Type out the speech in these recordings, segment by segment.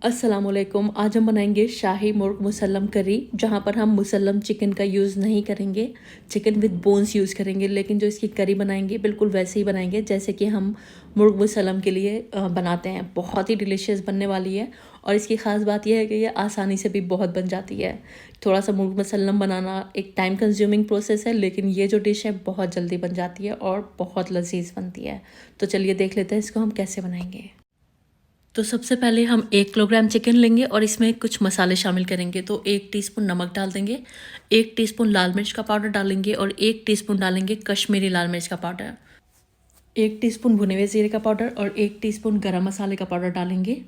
अस्सलामुअलैकुम। आज हम बनाएंगे शाही मुर्ग मुसल्लम करी, जहाँ पर हम मुसल्लम चिकन का यूज़ नहीं करेंगे, चिकन विद बोन्स यूज़ करेंगे। लेकिन जो इसकी करी बनाएंगे बिल्कुल वैसे ही बनाएंगे जैसे कि हम मुर्ग मुसल्लम के लिए बनाते हैं। बहुत ही डिलीशियस बनने वाली है और इसकी ख़ास बात यह है कि ये आसानी से भी बहुत बन जाती है। थोड़ा सा मुर्ग मुसल्लम बनाना एक टाइम कंज्यूमिंग प्रोसेस है, लेकिन ये जो डिश है बहुत जल्दी बन जाती है और बहुत लजीज बनती है। तो चलिए देख लेते हैं इसको हम कैसे बनाएंगे। तो सबसे पहले हम 1 किलोग्राम चिकन लेंगे और इसमें कुछ मसाले शामिल करेंगे। तो 1 टीस्पून नमक डाल देंगे, 1 टीस्पून लाल मिर्च का पाउडर डालेंगे और 1 टीस्पून डालेंगे कश्मीरी लाल मिर्च का पाउडर, 1 टीस्पून भुने हुए जीरे का पाउडर और 1 टीस्पून गरम मसाले का पाउडर डालेंगे।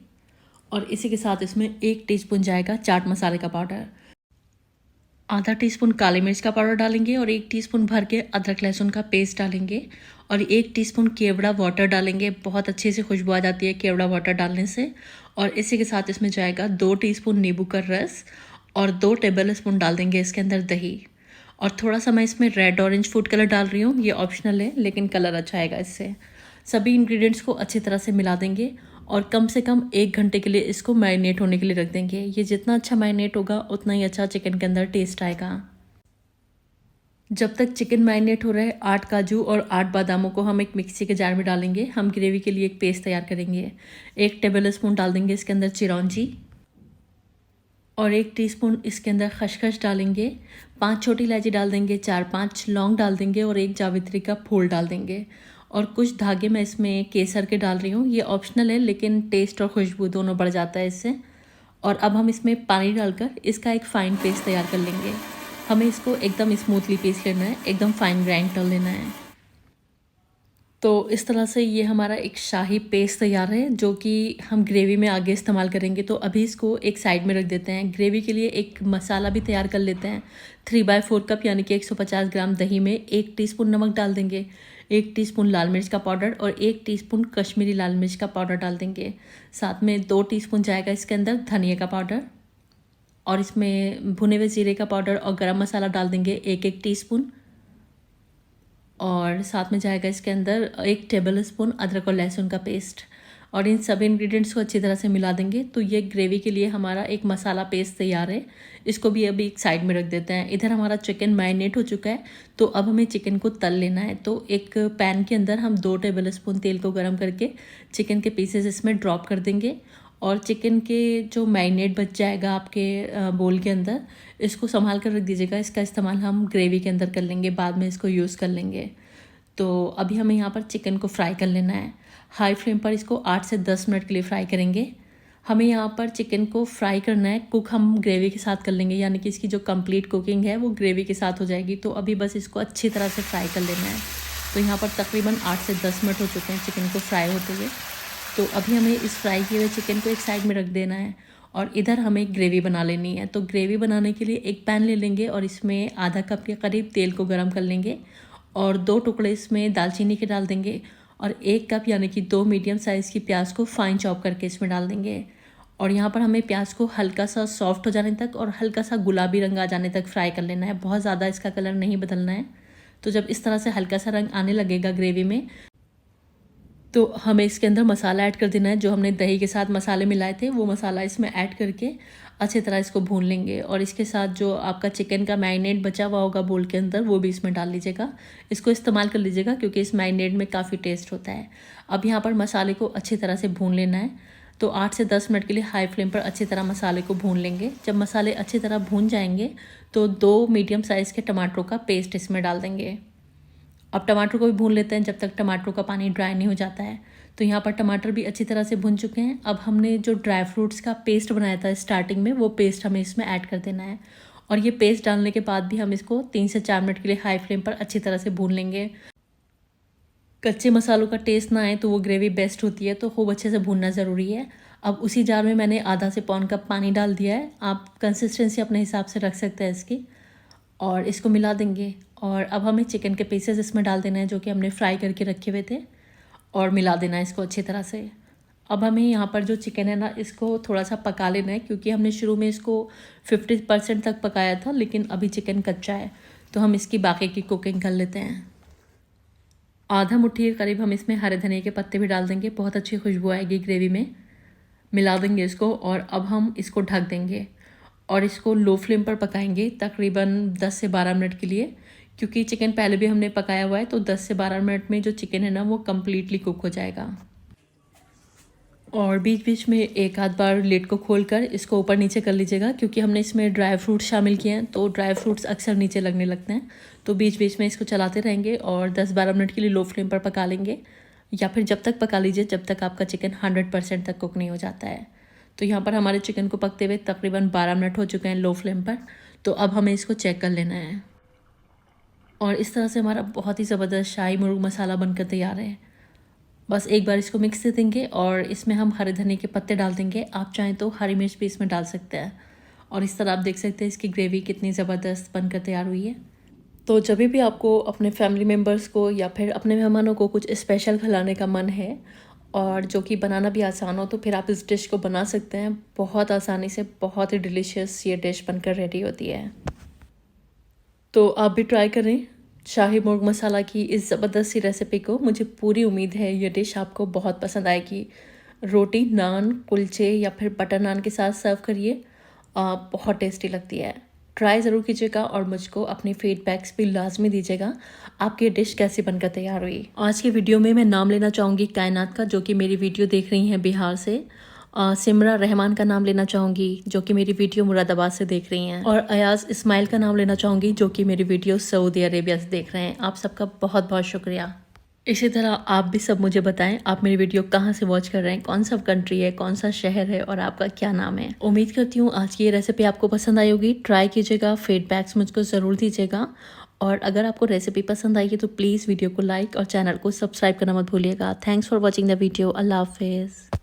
और इसी के साथ इसमें 1 टीस्पून जाएगा चाट मसाले का पाउडर, आधा टीस्पून काली मिर्च का पाउडर डालेंगे और 1 टीस्पून भर के अदरक लहसुन का पेस्ट डालेंगे और 1 टीस्पून केवड़ा वाटर डालेंगे। बहुत अच्छे से खुशबू आ जाती है केवड़ा वाटर डालने से। और इसी के साथ इसमें जाएगा 2 टीस्पून नींबू का रस और 2 टेबल स्पून डाल देंगे इसके अंदर दही। और थोड़ा सा मैं इसमें रेड ऑरेंज फूड कलर डाल रही हूँ, ये ऑप्शनल है लेकिन कलर अच्छा आएगा इससे। सभी इंग्रेडिएंट्स को अच्छी तरह से मिला देंगे और कम से कम 1 घंटे के लिए इसको मैरिनेट होने के लिए रख देंगे। ये जितना अच्छा मैरिनेट होगा उतना ही अच्छा चिकन के अंदर टेस्ट आएगा। जब तक चिकन मैरिनेट हो रहा है, 8 काजू और 8 बादामों को हम एक मिक्सी के जार में डालेंगे। हम ग्रेवी के लिए एक पेस्ट तैयार करेंगे। 1 टेबल स्पून डाल देंगे इसके अंदर चिरौंजी और 1 टीस्पून इसके अंदर खसखस डालेंगे। 5 छोटी इलायची डाल देंगे, 4-5 लौंग डाल देंगे और 1 जावित्री का फूल डाल देंगे। और कुछ धागे मैं इसमें केसर के डाल रही हूँ, ये ऑप्शनल है लेकिन टेस्ट और खुशबू दोनों बढ़ जाता है इससे। और अब हम इसमें पानी डालकर इसका एक फ़ाइन पेस्ट तैयार कर लेंगे। हमें इसको एकदम स्मूथली पीस लेना है, एकदम फाइन ग्राइंड कर लेना है। तो इस तरह से ये हमारा एक शाही पेस्ट तैयार है जो कि हम ग्रेवी में आगे इस्तेमाल करेंगे। तो अभी इसको एक साइड में रख देते हैं। ग्रेवी के लिए एक मसाला भी तैयार कर लेते हैं। 3/4 कप यानी कि 150 ग्राम दही में 1 टीस्पून नमक डाल देंगे, 1 टीस्पून लाल मिर्च का पाउडर और 1 टीस्पून कश्मीरी लाल मिर्च का पाउडर डाल देंगे। साथ में 2 टीस्पून जाएगा इसके अंदर धनिया का पाउडर और इसमें भुने हुए जीरे का पाउडर और गरम मसाला डाल देंगे 1-1 टीस्पून। और साथ में जाएगा इसके अंदर 1 टेबल स्पून अदरक और लहसुन का पेस्ट। और इन सभी इंग्रेडिएंट्स को अच्छी तरह से मिला देंगे। तो ये ग्रेवी के लिए हमारा एक मसाला पेस्ट तैयार है। इसको भी अभी एक साइड में रख देते हैं। इधर हमारा चिकन मैरिनेट हो चुका है, तो अब हमें चिकन को तल लेना है। तो एक पैन के अंदर हम 2 टेबल स्पून तेल को गर्म करके चिकन के पीसेस इसमें ड्रॉप कर देंगे। और चिकन के जो मैरिनेट बच जाएगा आपके बोल के अंदर, इसको संभाल कर रख दीजिएगा। इसका इस्तेमाल हम ग्रेवी के अंदर कर लेंगे, बाद में इसको यूज़ कर लेंगे। तो अभी हमें यहाँ पर चिकन को फ्राई कर लेना है। हाई फ्लेम पर इसको 8 से 10 मिनट के लिए फ्राई करेंगे। हमें यहाँ पर चिकन को फ्राई करना है, कुक हम ग्रेवी के साथ कर लेंगे, यानी कि इसकी जो कंप्लीट कुकिंग है वो ग्रेवी के साथ हो जाएगी। तो अभी बस इसको अच्छी तरह से फ्राई कर लेना है। तो यहाँ पर तकरीबन 8 से 10 मिनट हो चुके हैं चिकन को फ्राई होते हुए। तो अभी हमें इस फ्राई किए हुए चिकन को एक साइड में रख देना है और इधर हमें ग्रेवी बना लेनी है। तो ग्रेवी बनाने के लिए एक पैन ले लेंगे और इसमें आधा कप के करीब तेल को गर्म कर लेंगे और 2 टुकड़े इसमें दालचीनी के डाल देंगे और 1 कप यानी कि 2 मीडियम साइज़ की प्याज को फाइन चॉप करके इसमें डाल देंगे। और यहाँ पर हमें प्याज को हल्का सा सॉफ्ट हो जाने तक और हल्का सा गुलाबी रंग आ जाने तक फ्राई कर लेना है। बहुत ज़्यादा इसका कलर नहीं बदलना है। तो जब इस तरह से हल्का सा रंग आने लगेगा ग्रेवी में, तो हमें इसके अंदर मसाला ऐड कर देना है। जो हमने दही के साथ मसाले मिलाए थे वो मसाला इसमें ऐड करके अच्छी तरह इसको भून लेंगे। और इसके साथ जो आपका चिकन का मैरिनेट बचा हुआ होगा बोल के अंदर, वो भी इसमें डाल लीजिएगा। इसको इस्तेमाल कर लीजिएगा क्योंकि इस मैरिनेट में काफ़ी टेस्ट होता है। अब यहाँ पर मसाले को अच्छी तरह से भून लेना है। तो 8 से 10 मिनट के लिए हाई फ्लेम पर अच्छी तरह मसाले को भून लेंगे। जब मसाले अच्छी तरह भून जाएंगे तो 2 मीडियम साइज़ के टमाटरों का पेस्ट इसमें डाल देंगे। अब टमाटर को भी भून लेते हैं जब तक टमाटरों का पानी ड्राई नहीं हो जाता है। तो यहाँ पर टमाटर भी अच्छी तरह से भुन चुके हैं। अब हमने जो ड्राई फ्रूट्स का पेस्ट बनाया था स्टार्टिंग में, वो पेस्ट हमें इसमें ऐड कर देना है। और ये पेस्ट डालने के बाद भी हम इसको 3 से 4 मिनट के लिए हाई फ्लेम पर अच्छी तरह से भून लेंगे। कच्चे मसालों का टेस्ट ना आए तो वो ग्रेवी बेस्ट होती है, तो खूब अच्छे से भूनना ज़रूरी है। अब उसी जार में मैंने आधा से पौन कप पानी डाल दिया है। आप कंसिस्टेंसी अपने हिसाब से रख सकते हैं इसकी। और इसको मिला देंगे और अब हमें चिकन के पीसेस इसमें डाल देना है जो कि हमने फ्राई करके रखे हुए थे, और मिला देना है इसको अच्छी तरह से। अब हमें यहाँ पर जो चिकन है ना, इसको थोड़ा सा पका लेना है क्योंकि हमने शुरू में इसको 50% तक पकाया था, लेकिन अभी चिकन कच्चा है। तो हम इसकी बाकी की कुकिंग कर लेते हैं। आधा मुट्ठी के करीब हम इसमें हरे धनिया के पत्ते भी डाल देंगे, बहुत अच्छी खुशबू आएगी ग्रेवी में। मिला देंगे इसको और अब हम इसको ढक देंगे और इसको लो फ्लेम पर पकाएंगे तकरीबन 10 से 12 मिनट के लिए, क्योंकि चिकन पहले भी हमने पकाया हुआ है तो 10 से 12 मिनट में जो चिकन है ना वो कम्प्लीटली कुक हो जाएगा। और बीच बीच में एक आध बार लिड को खोलकर इसको ऊपर नीचे कर लीजिएगा, क्योंकि हमने इसमें ड्राई फ्रूट्स शामिल किए हैं तो ड्राई फ्रूट्स अक्सर नीचे लगने लगते हैं। तो बीच बीच में इसको चलाते रहेंगे और 10-12 मिनट के लिए लो फ्लेम पर पका लेंगे, या फिर जब तक पका लीजिए जब तक आपका चिकन 100% तक कुक नहीं हो जाता है। तो यहाँ पर हमारे चिकन को पकते हुए तकरीबन 12 मिनट हो चुके हैं लो फ्लेम पर। तो अब हमें इसको चेक कर लेना है और इस तरह से हमारा बहुत ही ज़बरदस्त शाही मुर्ग मसाला बनकर तैयार है। बस एक बार इसको मिक्स दे देंगे और इसमें हम हरे धनिया के पत्ते डाल देंगे। आप चाहें तो हरी मिर्च भी इसमें डाल सकते हैं। और इस तरह आप देख सकते हैं इसकी ग्रेवी कितनी ज़बरदस्त बनकर तैयार हुई है। तो जब भी आपको अपने फैमिली मेम्बर्स को या फिर अपने मेहमानों को कुछ स्पेशल खिलाने का मन है और जो कि बनाना भी आसान हो, तो फिर आप इस डिश को बना सकते हैं। बहुत आसानी से बहुत ही डिलीशियस ये डिश बनकर रेडी होती है। तो आप भी ट्राई करें शाही मुर्ग मसाला की इस ज़बरदस्त सी रेसिपी को। मुझे पूरी उम्मीद है ये डिश आपको बहुत पसंद आएगी। रोटी, नान, कुलचे या फिर बटर नान के साथ सर्व करिए, बहुत टेस्टी लगती है। ट्राई ज़रूर कीजिएगा और मुझको अपनी फीडबैक्स भी लाजमी दीजिएगा आपकी डिश कैसी बनकर तैयार हुई। आज के वीडियो में मैं नाम लेना चाहूँगी कायनात का, जो कि मेरी वीडियो देख रही हैं बिहार से। सिमरा रहमान का नाम लेना चाहूँगी जो कि मेरी वीडियो मुरादाबाद से देख रही हैं। और अयाज इस्माइल का नाम लेना चाहूँगी जो कि मेरी वीडियो सऊदी अरेबिया से देख रहे हैं। आप सबका बहुत बहुत शुक्रिया। इसी तरह आप भी सब मुझे बताएं आप मेरी वीडियो कहाँ से वॉच कर रहे हैं, कौन सा कंट्री है, कौन सा शहर है और आपका क्या नाम है। उम्मीद करती हूँ आज की ये रेसिपी आपको पसंद आई होगी। ट्राई कीजिएगा, फीडबैक्स मुझको ज़रूर दीजिएगा। और अगर आपको रेसिपी पसंद आई है तो प्लीज़ वीडियो को लाइक और चैनल को सब्सक्राइब करना मत भूलिएगा। Thanks for watching the video. अल्लाह हाफिज़।